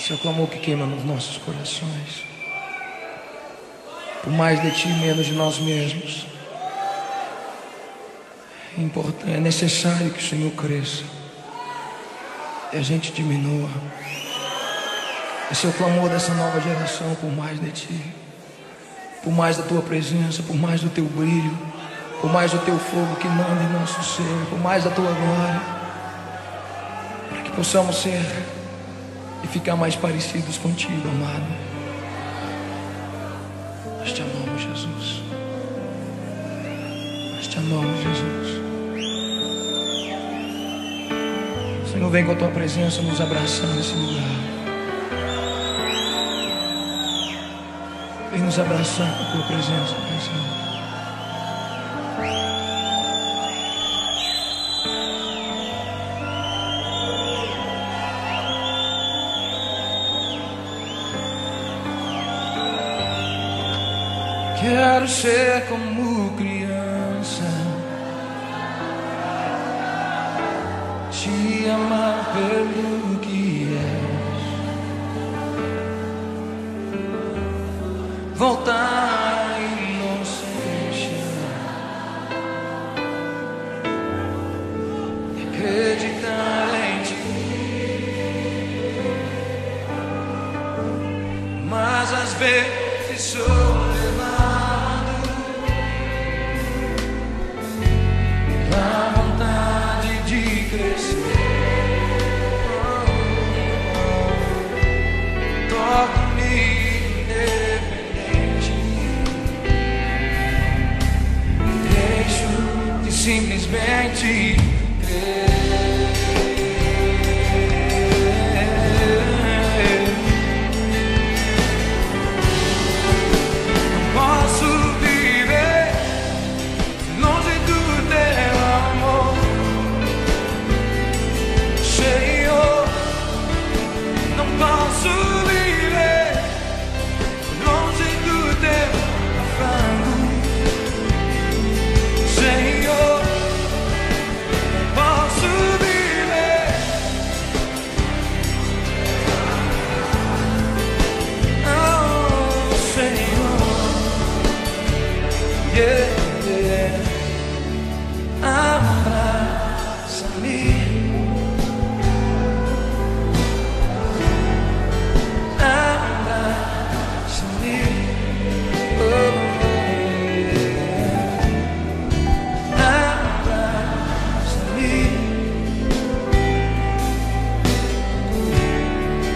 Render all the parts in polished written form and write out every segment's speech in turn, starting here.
Esse é o clamor que queima nos nossos corações. Por mais de Ti, menos de nós mesmos. É importante, é necessário que o Senhor cresça e a gente diminua. Esse é o clamor dessa nova geração, por mais de Ti, por mais da Tua presença, por mais do Teu brilho, por mais do Teu fogo que manda em nosso ser, por mais da Tua glória, para que possamos ser e ficar mais parecidos contigo, amado. Nós Te amamos, Jesus. Nós Te amamos, Jesus. Senhor, vem com a Tua presença nos abraçar nesse lugar. Vem nos abraçar com a Tua presença, Pai Senhor. Quero ser como criança, Te amar pelo que és, voltar à inocência, acreditar em Ti, mas às vezes sou levado a vontade de crescer. Torno-me independente, deixo de simplesmente crer. Não posso viver longe do Teu amor, Senhor. Não posso viver longe do Teu afano, Senhor. Não posso viver, oh Senhor, yeah. Abraça-me, abraça-me, oh, abraça-me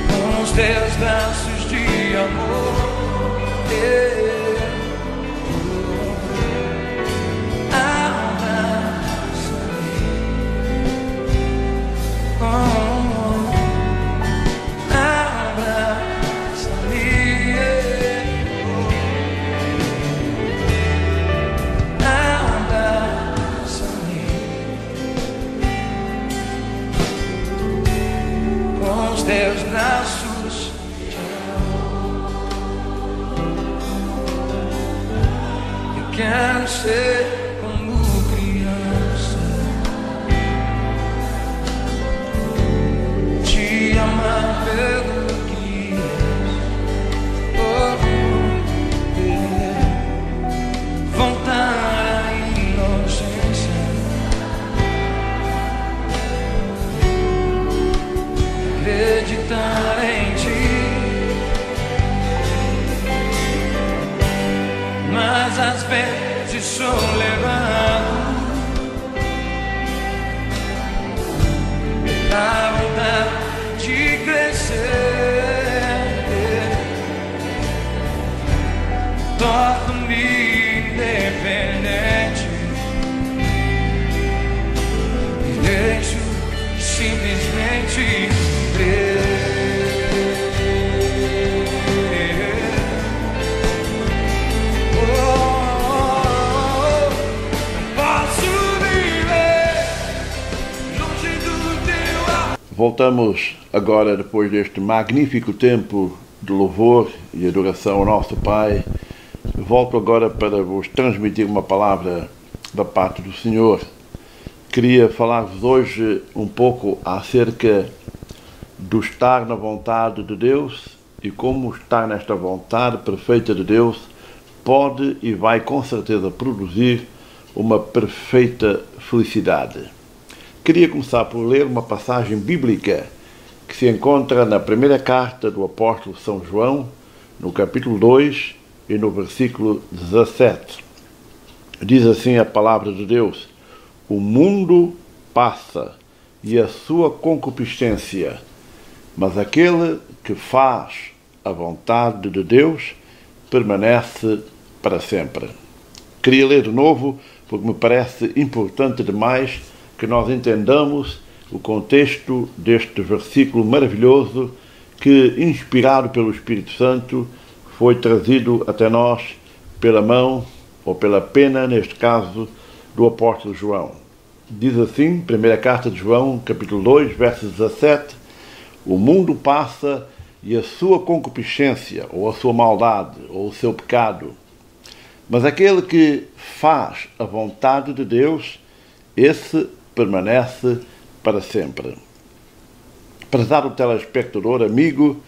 com os Teus braços de amor, yeah. Teus braços de amor, eu quero ser como criança, Te amar pelo que és, oh, yeah. Voltar à inocência, acreditar em Ti, mas às vezes sou levado pela vontade de crescer. Torno-me independente e deixo de simplesmente crer. Voltamos agora, depois deste magnífico tempo de louvor e adoração ao nosso Pai. Volto agora para vos transmitir uma palavra da parte do Senhor. Queria falar-vos hoje um pouco acerca do estar na vontade de Deus e como estar nesta vontade perfeita de Deus pode e vai com certeza produzir uma perfeita felicidade. Queria começar por ler uma passagem bíblica que se encontra na primeira carta do apóstolo São João, no capítulo 2 e no versículo 17. Diz assim a palavra de Deus: o mundo passa e a sua concupiscência, mas aquele que faz a vontade de Deus permanece para sempre. Queria ler de novo porque me parece importante demais que nós entendamos o contexto deste versículo maravilhoso que, inspirado pelo Espírito Santo, foi trazido até nós pela mão, ou pela pena, neste caso, do apóstolo João. Diz assim, primeira carta de João, capítulo 2, verso 17, o mundo passa e a sua concupiscência, ou a sua maldade, ou o seu pecado, mas aquele que faz a vontade de Deus, esse permanece para sempre. Prezado telespectador, amigo,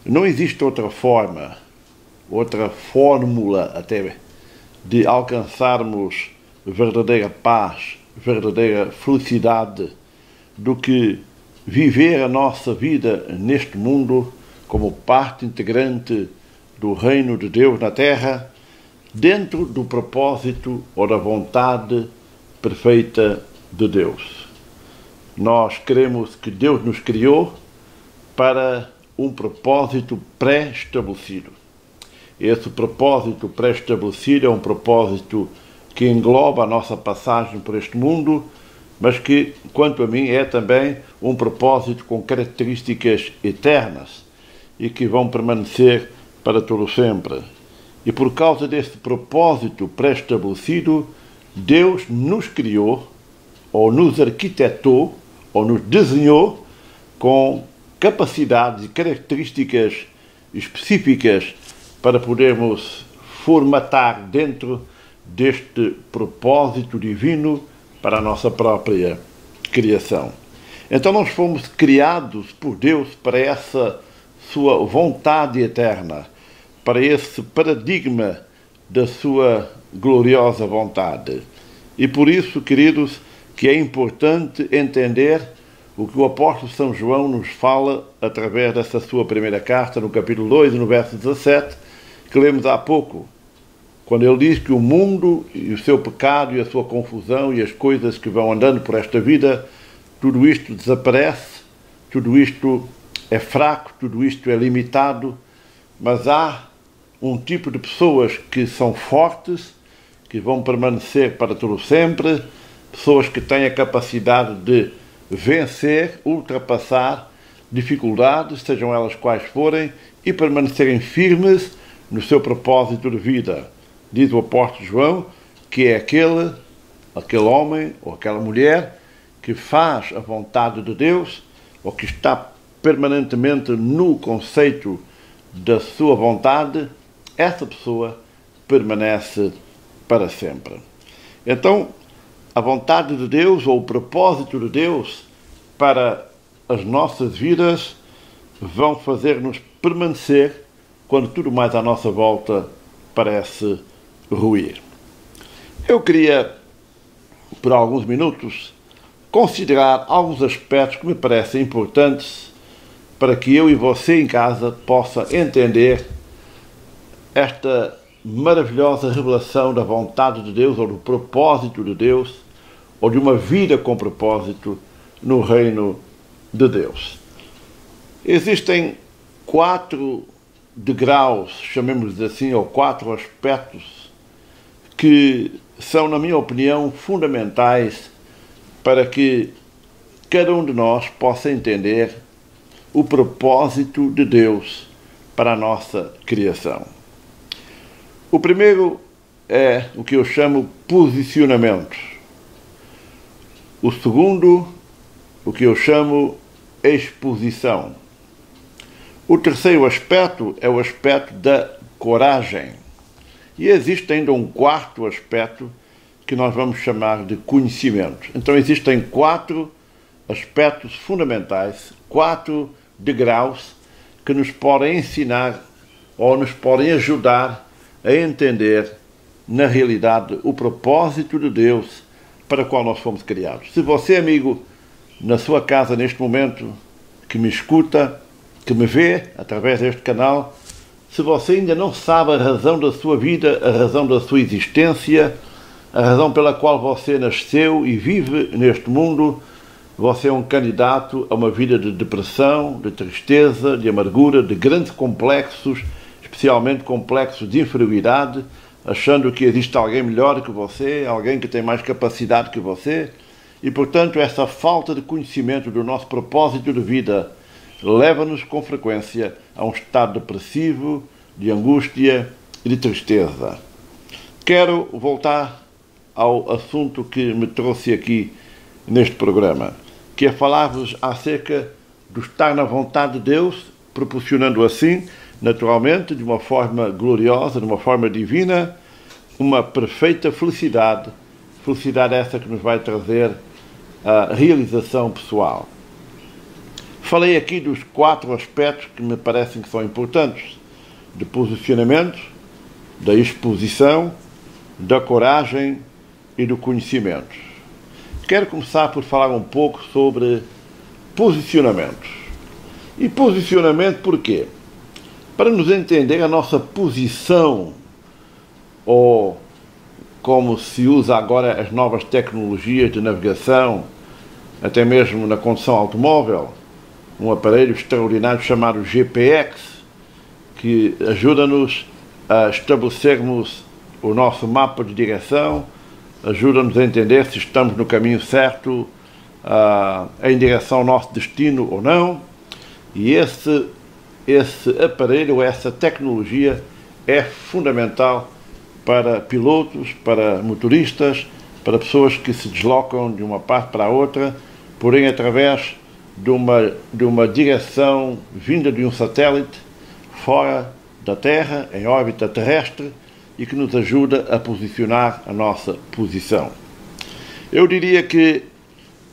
não existe outra forma, outra fórmula até, de alcançarmos verdadeira paz, verdadeira felicidade, do que viver a nossa vida neste mundo como parte integrante do reino de Deus na terra, dentro do propósito ou da vontade perfeita de Deus. Nós cremos que Deus nos criou para um propósito pré-estabelecido. Esse propósito pré-estabelecido é um propósito que engloba a nossa passagem por este mundo, mas que, quanto a mim, é também um propósito com características eternas e que vão permanecer para todo sempre. E por causa desse propósito pré-estabelecido, Deus nos criou, ou nos arquitetou, ou nos desenhou com capacidades e características específicas para podermos formatar dentro deste propósito divino para a nossa própria criação. Então nós fomos criados por Deus para essa sua vontade eterna, para esse paradigma da sua gloriosa vontade. E por isso, queridos, que é importante entender o que o apóstolo São João nos fala através dessa sua primeira carta, no capítulo 2 e no verso 17, que lemos há pouco, quando ele diz que o mundo e o seu pecado e a sua confusão e as coisas que vão andando por esta vida, tudo isto desaparece, tudo isto é fraco, tudo isto é limitado, mas há um tipo de pessoas que são fortes, que vão permanecer para todo sempre, pessoas que têm a capacidade de vencer, ultrapassar dificuldades, sejam elas quais forem, e permanecerem firmes no seu propósito de vida. Diz o apóstolo João que é aquele homem ou aquela mulher que faz a vontade de Deus, ou que está permanentemente no conceito da sua vontade, essa pessoa permanece para sempre. Então, a vontade de Deus, ou o propósito de Deus para as nossas vidas, vão fazer-nos permanecer quando tudo mais à nossa volta parece ruir. Eu queria, por alguns minutos, considerar alguns aspectos que me parecem importantes para que eu e você em casa possa entender esta maravilhosa revelação da vontade de Deus, ou do propósito de Deus, ou de uma vida com propósito no reino de Deus. Existem 4 degraus, chamemos assim, ou 4 aspectos que são, na minha opinião, fundamentais para que cada um de nós possa entender o propósito de Deus para a nossa criação. O primeiro é o que eu chamo posicionamento. O segundo, o que eu chamo exposição. O terceiro aspecto é o aspecto da coragem. E existe ainda um quarto aspecto que nós vamos chamar de conhecimento. Então existem 4 aspectos fundamentais, 4 degraus que nos podem ensinar ou nos podem ajudar a entender, na realidade, o propósito de Deus para o qual nós fomos criados. Se você, amigo, na sua casa neste momento, que me escuta, que me vê através deste canal, se você ainda não sabe a razão da sua vida, a razão da sua existência, a razão pela qual você nasceu e vive neste mundo, você é um candidato a uma vida de depressão, de tristeza, de amargura, de grandes complexos, especialmente complexos de inferioridade, achando que existe alguém melhor que você, alguém que tem mais capacidade que você, e, portanto, essa falta de conhecimento do nosso propósito de vida leva-nos com frequência a um estado depressivo, de angústia e de tristeza. Quero voltar ao assunto que me trouxe aqui neste programa, que é falar-vos acerca do estar na vontade de Deus, proporcionando assim, naturalmente, de uma forma gloriosa, de uma forma divina, uma perfeita felicidade, felicidade essa que nos vai trazer a realização pessoal. Falei aqui dos 4 aspectos que me parecem que são importantes: de posicionamento, da exposição, da coragem e do conhecimento. Quero começar por falar um pouco sobre posicionamento. E posicionamento por quê? Para nos entender a nossa posição, ou como se usa agora as novas tecnologias de navegação, até mesmo na condução automóvel, um aparelho extraordinário chamado GPS, que ajuda-nos a estabelecermos o nosso mapa de direção, ajuda-nos a entender se estamos no caminho certo, em direção ao nosso destino ou não. E esse aparelho, essa tecnologia é fundamental para pilotos, para motoristas, para pessoas que se deslocam de uma parte para a outra, porém através de uma direção vinda de um satélite fora da Terra, em órbita terrestre, e que nos ajuda a posicionar a nossa posição. Eu diria que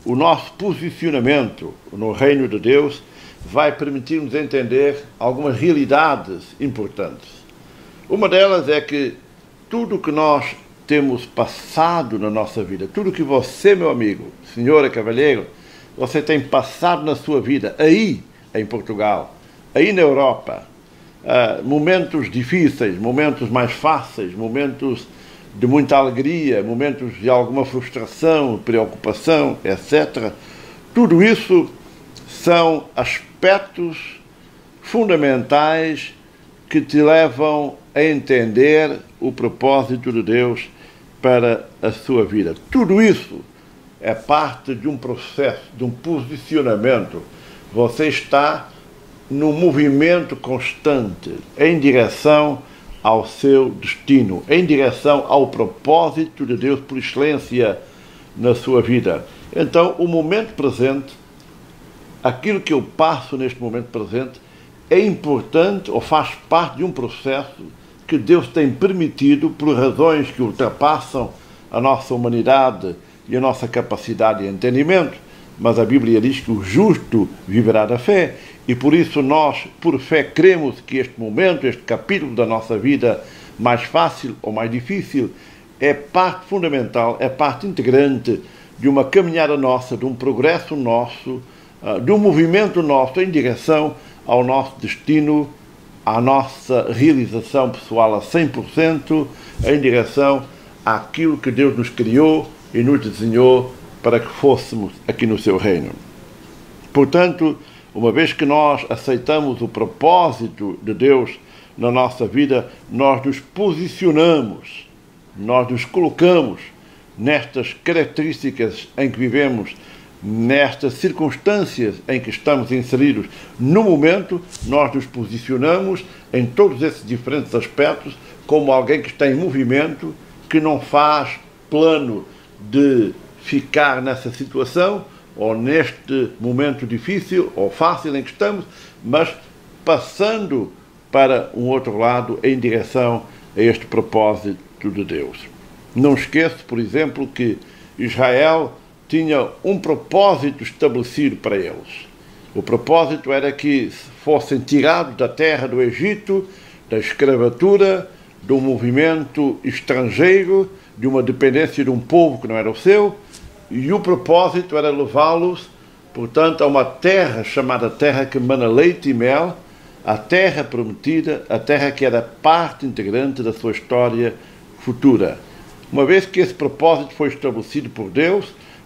o nosso posicionamento no reino de Deus vai permitir-nos entender algumas realidades importantes. Uma delas é que tudo que nós temos passado na nossa vida, tudo que você, meu amigo, senhora cavalheiro, você tem passado na sua vida, aí em Portugal, aí na Europa, momentos difíceis, momentos mais fáceis, momentos de muita alegria, momentos de alguma frustração, preocupação, etc. Tudo isso são aspectos fundamentais que te levam a entender o propósito de Deus para a sua vida. Tudo isso é parte de um processo, de um posicionamento. Você está num movimento constante em direção ao seu destino, em direção ao propósito de Deus por excelência na sua vida. Então, o momento presente, aquilo que eu passo neste momento presente, é importante ou faz parte de um processo que Deus tem permitido por razões que ultrapassam a nossa humanidade e a nossa capacidade de entendimento. Mas a Bíblia diz que o justo viverá da fé, e por isso nós, por fé, cremos que este momento, este capítulo da nossa vida, mais fácil ou mais difícil, é parte fundamental, é parte integrante de uma caminhada nossa, de um progresso nosso, de um movimento nosso em direção ao nosso destino, à nossa realização pessoal a 100%, em direção àquilo que Deus nos criou e nos desenhou para que fôssemos aqui no seu reino. Portanto, uma vez que nós aceitamos o propósito de Deus na nossa vida, nós nos posicionamos, nós nos colocamos nestas características em que vivemos, nestas circunstâncias em que estamos inseridos. No momento, nós nos posicionamos em todos esses diferentes aspectos como alguém que está em movimento, que não faz plano de ficar nessa situação ou neste momento difícil ou fácil em que estamos, mas passando para um outro lado em direção a este propósito de Deus. Não esqueço, por exemplo, que Israel tinha um propósito estabelecido para eles. O propósito era que fossem tirados da terra do Egito, da escravatura, do movimento estrangeiro, de uma dependência de um povo que não era o seu, e o propósito era levá-los, portanto, a uma terra chamada terra que mana leite e mel, a terra prometida, a terra que era parte integrante da sua história futura. Uma vez que esse propósito foi estabelecido por Deus,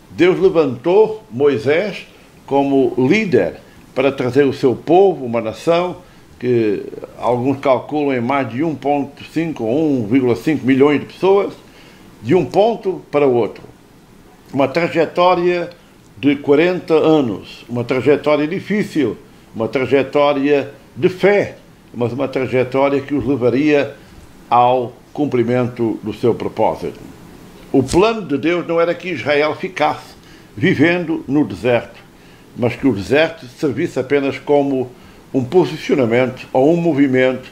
Deus levantou Moisés como líder para trazer o seu povo, uma nação que alguns calculam em mais de 1,5 ou 1,5 milhões de pessoas, de um ponto para o outro. Uma trajetória de 40 anos, uma trajetória difícil, uma trajetória de fé, mas uma trajetória que os levaria ao cumprimento do seu propósito. O plano de Deus não era que Israel ficasse vivendo no deserto, mas que o deserto servisse apenas como um posicionamento ou um movimento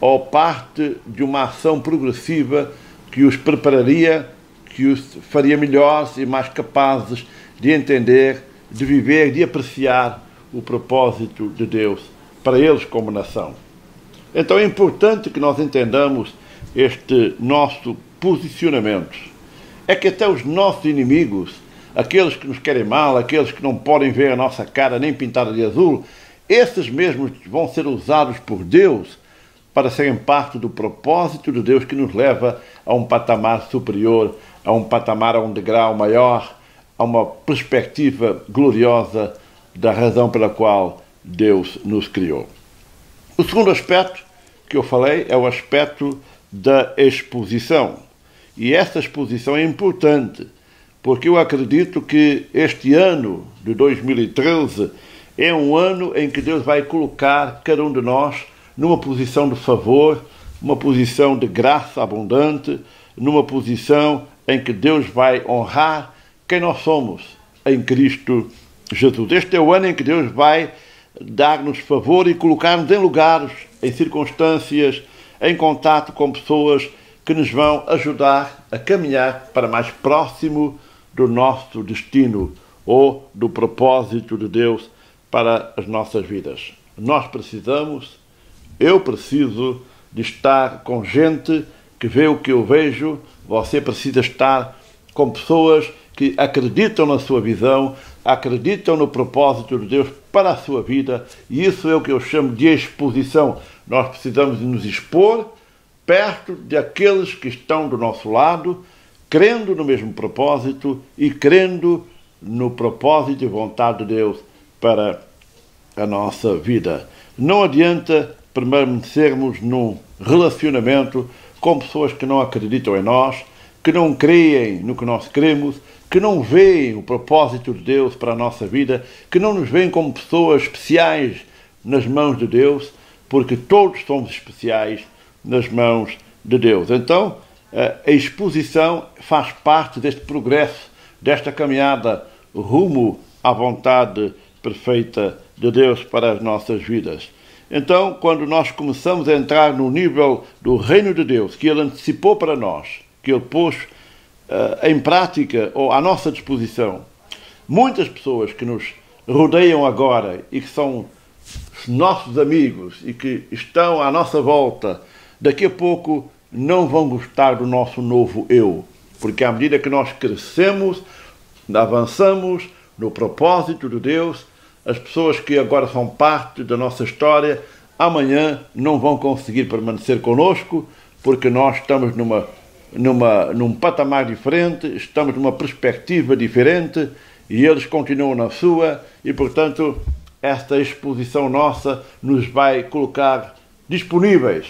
ou parte de uma ação progressiva que os prepararia, que os faria melhores e mais capazes de entender, de viver, de apreciar o propósito de Deus para eles como nação. Então é importante que nós entendamos este nosso posicionamento. É que até os nossos inimigos, aqueles que nos querem mal, aqueles que não podem ver a nossa cara nem pintada de azul, esses mesmos vão ser usados por Deus para serem parte do propósito de Deus que nos leva a um patamar superior, a um patamar, a um degrau maior, a uma perspectiva gloriosa da razão pela qual Deus nos criou. O segundo aspecto que eu falei é o aspecto da exposição. E essa exposição é importante, porque eu acredito que este ano de 2013 é um ano em que Deus vai colocar cada um de nós numa posição de favor, uma posição de graça abundante, numa posição em que Deus vai honrar quem nós somos em Cristo Jesus. Este é o ano em que Deus vai dar-nos favor e colocar-nos em lugares, em circunstâncias, em contato com pessoas que nos vão ajudar a caminhar para mais próximo do nosso destino ou do propósito de Deus para as nossas vidas. Nós precisamos, eu preciso de estar com gente que vê o que eu vejo, você precisa estar com pessoas que acreditam na sua visão, acreditam no propósito de Deus para a sua vida, e isso é o que eu chamo de exposição. Nós precisamos de nos expor perto daqueles que estão do nosso lado, crendo no mesmo propósito e crendo no propósito e vontade de Deus para a nossa vida. Não adianta permanecermos num relacionamento com pessoas que não acreditam em nós, que não creem no que nós queremos, que não veem o propósito de Deus para a nossa vida, que não nos veem como pessoas especiais nas mãos de Deus, porque todos somos especiais nas mãos de Deus. Então, a exposição faz parte deste progresso, desta caminhada rumo à vontade perfeita de Deus para as nossas vidas. Então, quando nós começamos a entrar no nível do reino de Deus, que Ele antecipou para nós, que Ele pôs em prática ou à nossa disposição, muitas pessoas que nos rodeiam agora e que são nossos amigos e que estão à nossa volta, daqui a pouco não vão gostar do nosso novo eu, porque à medida que nós crescemos, avançamos no propósito de Deus, as pessoas que agora são parte da nossa história, amanhã não vão conseguir permanecer conosco, porque nós estamos num patamar diferente, estamos numa perspectiva diferente, e eles continuam na sua, e portanto esta exposição nossa nos vai colocar disponíveis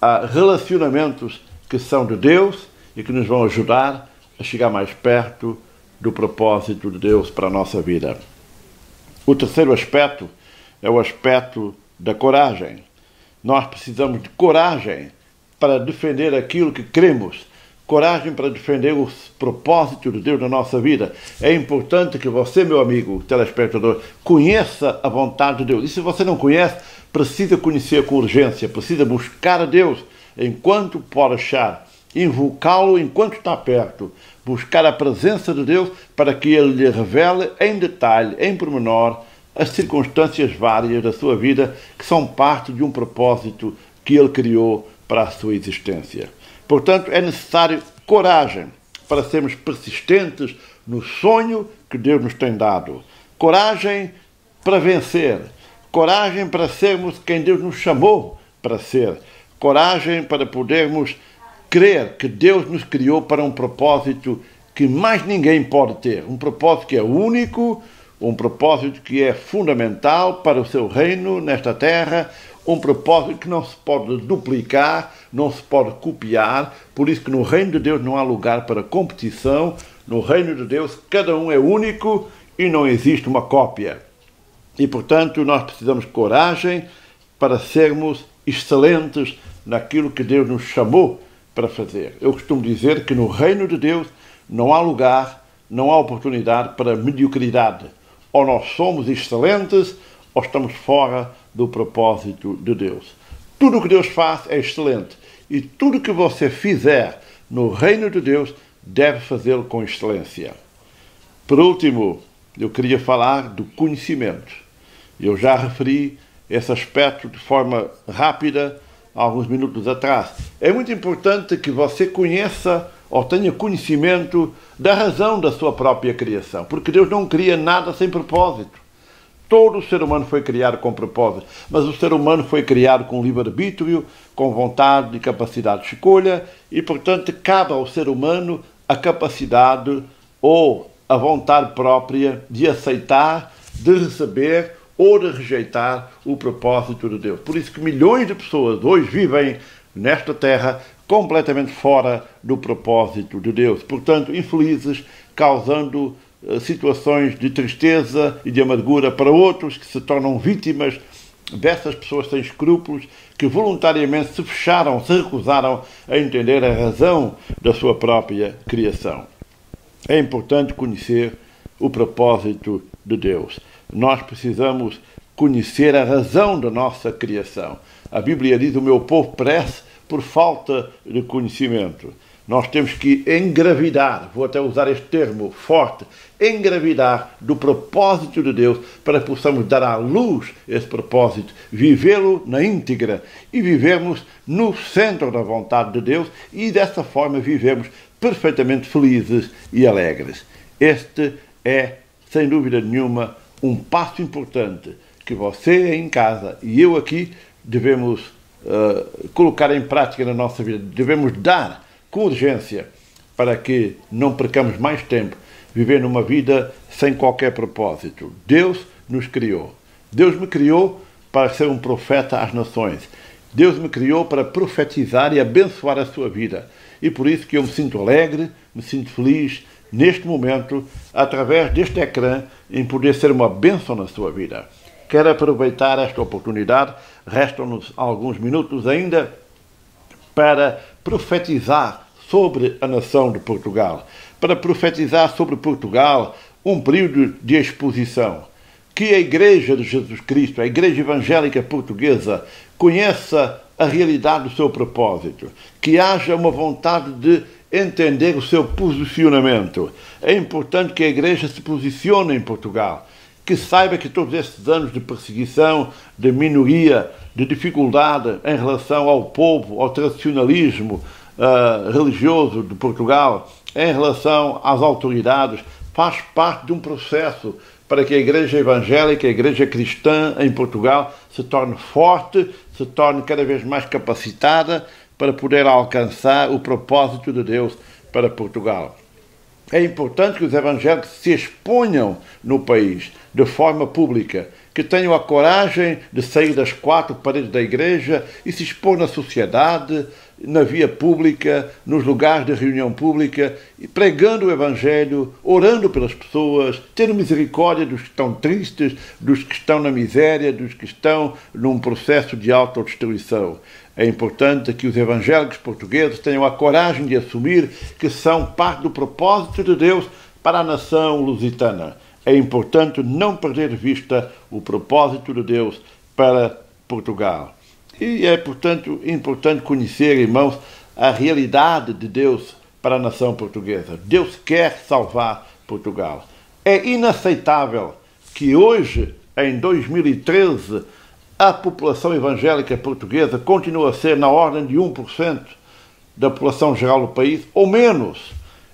a relacionamentos que são de Deus e que nos vão ajudar a chegar mais perto do propósito de Deus para a nossa vida. O terceiro aspecto é o aspecto da coragem. Nós precisamos de coragem para defender aquilo que queremos, coragem para defender o propósito de Deus na nossa vida. É importante que você, meu amigo telespectador, conheça a vontade de Deus. E se você não conhece, precisa conhecer com urgência, precisa buscar a Deus enquanto pode achar, invocá-lo enquanto está perto, buscar a presença de Deus para que Ele lhe revele em detalhe, em pormenor, as circunstâncias várias da sua vida que são parte de um propósito que Ele criou para a sua existência. Portanto, é necessário coragem para sermos persistentes no sonho que Deus nos tem dado. Coragem para vencer. Coragem para sermos quem Deus nos chamou para ser. Coragem para podermos crer que Deus nos criou para um propósito que mais ninguém pode ter. Um propósito que é único, um propósito que é fundamental para o seu reino nesta terra, um propósito que não se pode duplicar, não se pode copiar. Por isso que no reino de Deus não há lugar para competição. No reino de Deus cada um é único e não existe uma cópia. E, portanto, nós precisamos de coragem para sermos excelentes naquilo que Deus nos chamou para fazer. Eu costumo dizer que no reino de Deus não há lugar, não há oportunidade para mediocridade. Ou nós somos excelentes ou estamos fora do propósito de Deus. Tudo o que Deus faz é excelente. E tudo o que você fizer no reino de Deus deve fazê-lo com excelência. Por último, eu queria falar do conhecimento. Eu já referi esse aspecto de forma rápida há alguns minutos atrás. É muito importante que você conheça ou tenha conhecimento da razão da sua própria criação, porque Deus não cria nada sem propósito. Todo o ser humano foi criado com propósito, mas o ser humano foi criado com livre-arbítrio, com vontade e capacidade de escolha, e, portanto, cabe ao ser humano a capacidade ou a vontade própria de aceitar, de receber ou de rejeitar o propósito de Deus. Por isso que milhões de pessoas hoje vivem nesta terra completamente fora do propósito de Deus. Portanto, infelizes, causando situações de tristeza e de amargura para outros que se tornam vítimas dessas pessoas sem escrúpulos que voluntariamente se fecharam, se recusaram a entender a razão da sua própria criação. É importante conhecer o propósito de Deus. Nós precisamos conhecer a razão da nossa criação. A Bíblia diz: o meu povo perece por falta de conhecimento. Nós temos que engravidar, vou até usar este termo forte, engravidar do propósito de Deus para que possamos dar à luz esse propósito, vivê-lo na íntegra e vivermos no centro da vontade de Deus e dessa forma vivemos perfeitamente felizes e alegres. Este é, sem dúvida nenhuma, um passo importante que você em casa e eu aqui devemos colocar em prática na nossa vida, devemos dar com urgência para que não percamos mais tempo vivendo uma vida sem qualquer propósito. Deus nos criou. Deus me criou para ser um profeta às nações. Deus me criou para profetizar e abençoar a sua vida. E por isso que eu me sinto alegre, me sinto feliz neste momento, através deste ecrã, em poder ser uma bênção na sua vida. Quero aproveitar esta oportunidade, restam-nos alguns minutos ainda, para profetizar sobre a nação de Portugal, para profetizar sobre Portugal um período de exposição, que a Igreja de Jesus Cristo, a Igreja Evangélica Portuguesa, conheça a realidade do seu propósito, que haja uma vontade de entender o seu posicionamento. É importante que a Igreja se posicione em Portugal, que saiba que todos esses anos de perseguição, de minoria, de dificuldade em relação ao povo, ao tradicionalismo religioso de Portugal, em relação às autoridades, faz parte de um processo para que a Igreja Evangélica, a Igreja Cristã em Portugal se torne forte, se torne cada vez mais capacitada para poder alcançar o propósito de Deus para Portugal. É importante que os evangélicos se exponham no país de forma pública, que tenham a coragem de sair das quatro paredes da igreja e se expor na sociedade, na via pública, nos lugares de reunião pública, pregando o Evangelho, orando pelas pessoas, tendo misericórdia dos que estão tristes, dos que estão na miséria, dos que estão num processo de autodestruição. É importante que os evangélicos portugueses tenham a coragem de assumir que são parte do propósito de Deus para a nação lusitana. É importante não perder de vista o propósito de Deus para Portugal. E é, portanto, importante conhecer, irmãos, a realidade de Deus para a nação portuguesa. Deus quer salvar Portugal. É inaceitável que hoje em 2013, a população evangélica portuguesa continua a ser na ordem de 1% da população geral do país, ou menos.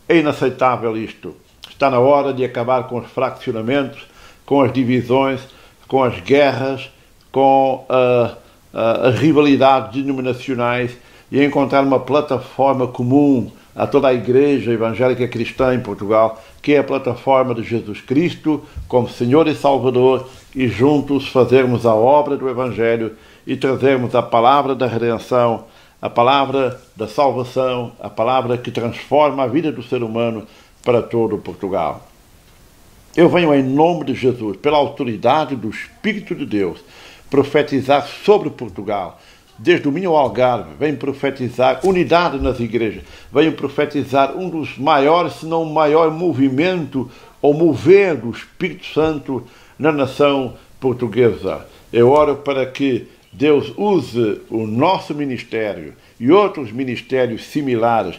É inaceitável isto. Está na hora de acabar com os fraccionamentos, com as divisões, com as guerras, com as rivalidades denominacionais e encontrar uma plataforma comum a toda a Igreja Evangélica Cristã em Portugal, que é a plataforma de Jesus Cristo como Senhor e Salvador, e juntos fazermos a obra do Evangelho e trazermos a palavra da redenção, a palavra da salvação, a palavra que transforma a vida do ser humano para todo Portugal. Eu venho em nome de Jesus, pela autoridade do Espírito de Deus, profetizar sobre Portugal. Desde o Minho ao Algarve, venho profetizar unidade nas igrejas, venho profetizar um dos maiores, se não o maior movimento ou mover do Espírito Santo na nação portuguesa. Eu oro para que Deus use o nosso ministério e outros ministérios similares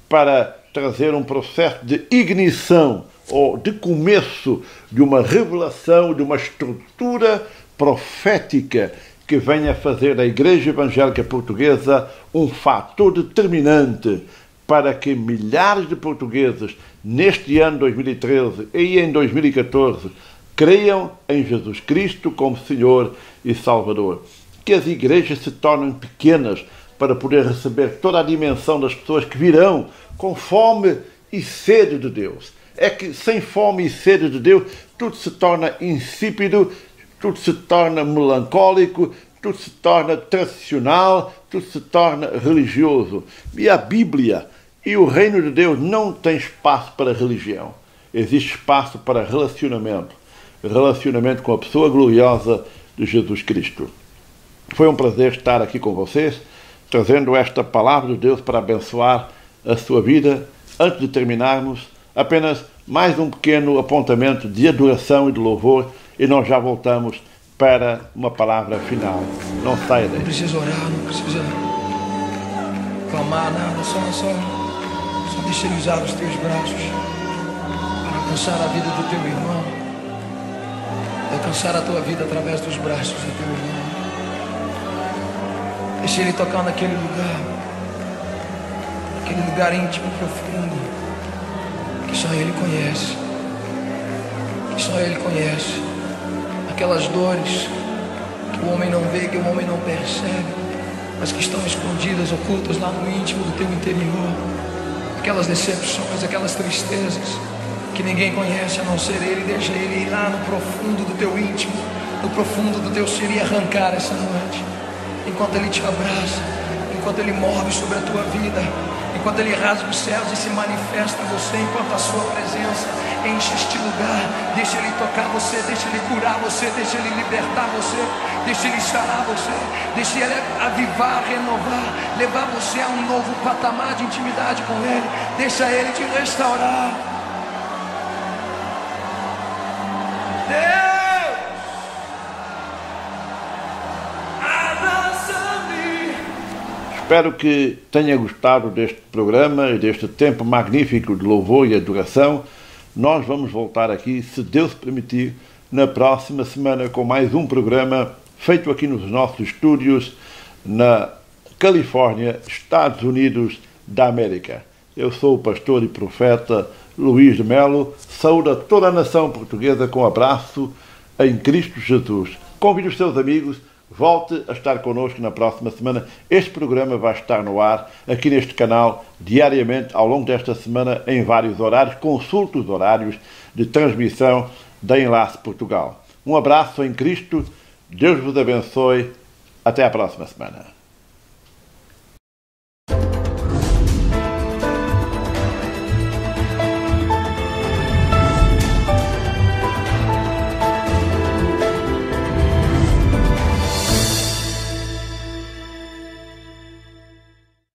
para trazer um processo de ignição ou de começo de uma revelação, de uma estrutura profética que venha fazer da Igreja Evangélica Portuguesa um fator determinante para que milhares de portugueses neste ano 2013 e em 2014 creiam em Jesus Cristo como Senhor e Salvador. Que as igrejas se tornem pequenas para poder receber toda a dimensão das pessoas que virão com fome e sede de Deus. É que sem fome e sede de Deus tudo se torna insípido, tudo se torna melancólico, tudo se torna tradicional, tudo se torna religioso. E a Bíblia e o reino de Deus não tem espaço para religião. Existe espaço para relacionamento. Relacionamento com a pessoa gloriosa de Jesus Cristo. Foi um prazer estar aqui com vocês, trazendo esta palavra de Deus para abençoar a sua vida. Antes de terminarmos, apenas mais um pequeno apontamento de adoração e de louvor, e nós já voltamos para uma palavra final. Não saia daí. Não precisa orar, não precisa clamar nada, só deixa Ele usar os teus braços para alcançar a vida do teu irmão, alcançar a tua vida através dos braços do teu irmão. Deixa Ele tocar naquele lugar íntimo, profundo, que só Ele conhece, aquelas dores que o homem não vê, que o homem não percebe, mas que estão escondidas, ocultas lá no íntimo do teu interior, aquelas decepções, aquelas tristezas que ninguém conhece a não ser Ele. Deixa Ele ir lá no profundo do teu íntimo, no profundo do teu ser, e arrancar essa noite, enquanto Ele te abraça, enquanto Ele move sobre a tua vida, enquanto Ele rasga os céus e se manifesta a você, enquanto a sua presença enche este lugar. Deixa Ele tocar você, deixa Ele curar você, deixa Ele libertar você, deixa Ele sarar você, deixa Ele avivar, renovar, levar você a um novo patamar de intimidade com Ele. Deixa Ele te restaurar. Espero que tenha gostado deste programa e deste tempo magnífico de louvor e adoração. Nós vamos voltar aqui, se Deus permitir, na próxima semana com mais um programa feito aqui nos nossos estúdios na Califórnia, Estados Unidos da América. Eu sou o pastor e profeta Luís de Melo. Saúdo a toda a nação portuguesa com um abraço em Cristo Jesus. Convide os seus amigos. Volte a estar connosco na próxima semana. Este programa vai estar no ar, aqui neste canal, diariamente, ao longo desta semana, em vários horários. Consulte os horários de transmissão da Enlace Portugal. Um abraço em Cristo. Deus vos abençoe. Até à próxima semana.